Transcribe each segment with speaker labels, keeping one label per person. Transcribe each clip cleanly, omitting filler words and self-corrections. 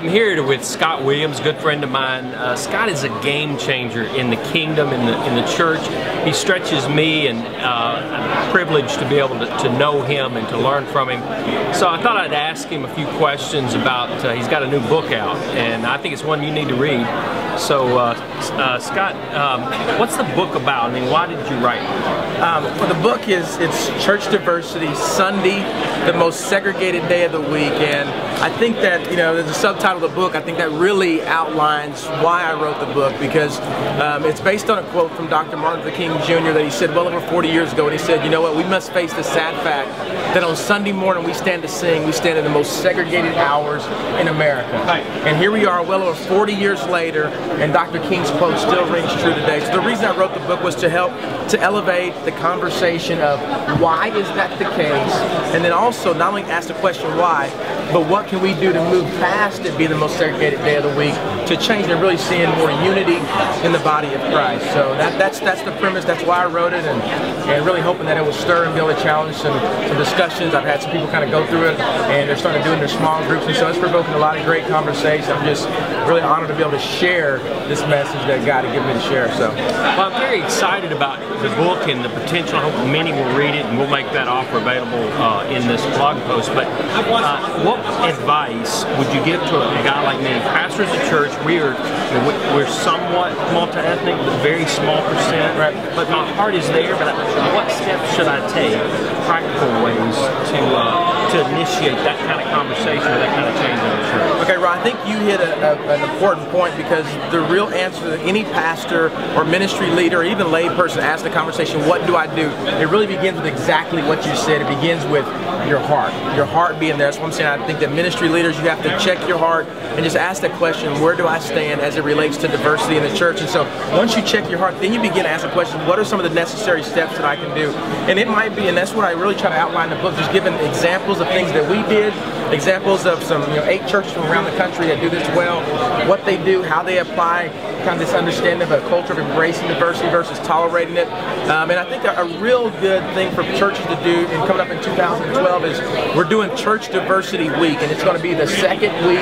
Speaker 1: I'm here with Scott Williams, good friend of mine. Scott is a game changer in the kingdom, in the church. He stretches me, and I'm privileged to be able to know him and to learn from him. So I thought I'd ask him a few questions about, he's got a new book out, and I think it's one you need to read. So Scott, what's the book about? I mean, why did you write it?
Speaker 2: Well, the book it's Church Diversity, Sunday, the most segregated day of the week, and I think that, you know, there's a subtitle of the book, I think that really outlines why I wrote the book, because it's based on a quote from Dr. Martin Luther King Jr. that he said well over 40 years ago, and he said, you know what, we must face the sad fact that on Sunday morning we stand to sing, we stand in the most segregated hours in America. Right. And here we are well over 40 years later, and Dr. King's quote still rings true today. So the reason I wrote the book was to help to elevate the conversation of why is that the case, and then also not only ask the question why, but what can we do to move past it being the most segregated day of the week to change and really seeing more unity in the body of Christ. So that's the premise, that's why I wrote it, and really hoping that it will stir and be able to challenge some discussions. I've had some people kind of go through it, and they're starting to do it in their small groups, and so it's provoking a lot of great conversation. I'm just really honored to be able to share this message that God had given me to share. So,
Speaker 1: well, I'm very excited about the book and the potential. I hope many will read it, and we'll make that offer available in this blog post. But what advice would you give to a guy like me? Pastors of church, we're somewhat multi-ethnic, but very small percent. Right. But my heart is there. But what steps should I take? Practical ways to initiate that kind of conversation or that kind of change in the church.
Speaker 2: Okay, Ron, I think you hit an important point, because the real answer that any pastor or ministry leader or even lay person asks the conversation, what do I do? It really begins with exactly what you said. It begins with your heart being there. That's what I'm saying. I think that ministry leaders, you have to check your heart and just ask that question, where do I stand as it relates to diversity in the church? And so once you check your heart, then you begin to ask the question, what are some of the necessary steps that I can do? And it might be, and that's what I really try to outline in the book, just giving examples of things that we did, examples of some 8 churches from around the country that do this well, what they do, how they apply kind of this understanding of a culture of embracing diversity versus tolerating it. And I think a real good thing for churches to do, and coming up in 2012, is we're doing Church Diversity Week, and it's going to be the second week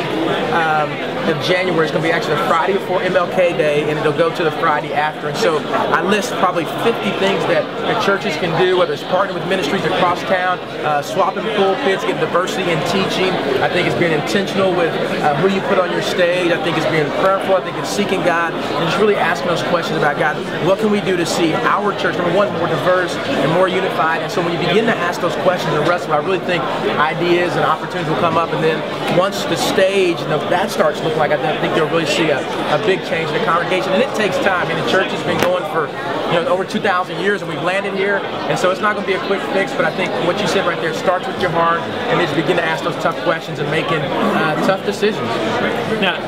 Speaker 2: of January. It's going to be actually the Friday before MLK Day, and it'll go to the Friday after. And so I list probably 50 things that churches can do, whether it's partnering with ministries across town, swapping pulpits, getting diversity in teaching. I think it's being intentional with who you put on your stage. I think it's being prayerful. I think it's seeking God and just really asking those questions about, God, what can we do to see our church, number one, more diverse and more unified? And so when you begin to ask those questions and wrestle, I really think ideas and opportunities will come up. And then once the stage and that starts looking like, I think you'll really see a big change in the congregation. And it takes time. I mean, the church has been going for over 2,000 years, and we've landed here, and so it's not going to be a quick fix, but I think what you said right there starts with your heart, and then just begin to ask those tough questions and making tough decisions.
Speaker 1: Now,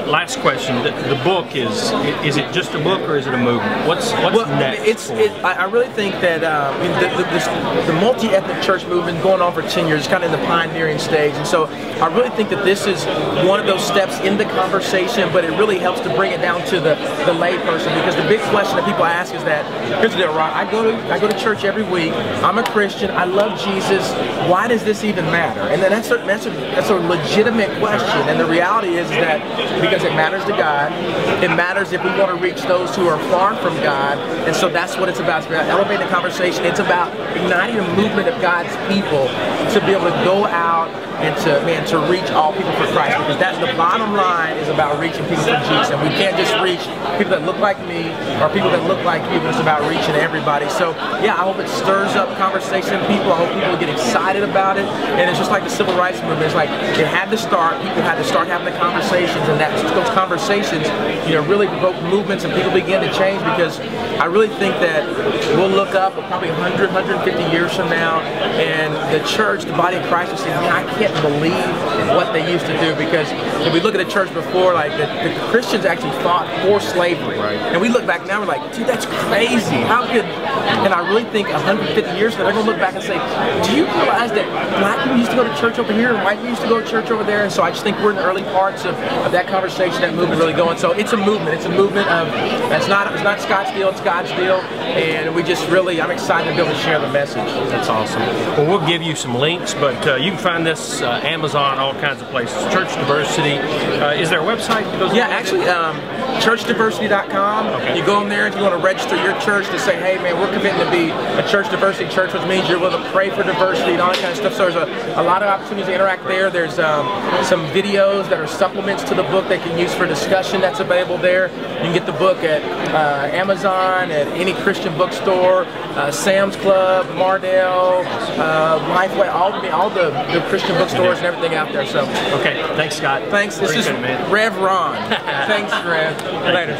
Speaker 1: last question, the book, is it just a book or is it a movement? What's next?
Speaker 2: I really think that the multi-ethnic church movement going on for 10 years is kind of in the pioneering stage, and so I really think that this is one of those steps in the conversation, but it really helps to bring it down to the lay person, because the big question that people ask is that, here's the deal, Ron, I go to church every week, I'm a Christian, I love Jesus, why does this even matter? And then that's a legitimate question, and the reality is that because it matters to God, it matters if we want to reach those who are far from God, and so that's what it's about. It's about elevating the conversation. It's about igniting a movement of God's people to be able to go out and to reach all people for Christ, because that's the bottom line, is about reaching people for Jesus. And we can't just reach people that look like me or people that look like you, but it's about reaching everybody. So yeah, I hope it stirs up conversation in people. I hope people get excited about it. And it's just like the civil rights movement. It's like it had to start, people had to start having the conversations, and those conversations really provoke movements, and people begin to change, because I really think that we'll look up probably 100, 150 years from now, and the church, the body of Christ, will say, man, I can't believe what they used to do. Because if we look at the church before, like the Christians actually fought for slavery, right? And we look back now, we're like, dude, that's crazy. How could? And I really think 150 years from now, they're gonna look back and say, do you realize that black people used to go to church over here and white people used to go to church over there? And so I just think we're in the early parts of that conversation, that movement really going. So it's a movement. It's a movement of, it's not Scottsdale, it's God's deal, and we just really, I'm excited to be able to share the message.
Speaker 1: That's awesome. Well, we'll give you some links, but you can find this Amazon, all kinds of places. Church Diversity. Is there a website that goes
Speaker 2: Yeah, actually, churchdiversity.com.
Speaker 1: Okay.
Speaker 2: You go in there if you want to register your church to say, hey man, we're committing to be a church diversity church, which means you're willing to pray for diversity and all that kind of stuff. So there's a lot of opportunities to interact there. There's some videos that are supplements to the book they can use for discussion that's available there. You can get the book at Amazon, at any Christian bookstore, Sam's Club, Mardell, Lifeway, all the Christian bookstores and everything out there. So
Speaker 1: okay, thanks Scott.
Speaker 2: Thanks. This is
Speaker 1: Appreciate it, man.
Speaker 2: Rev Ron. Thanks, Rev. Later.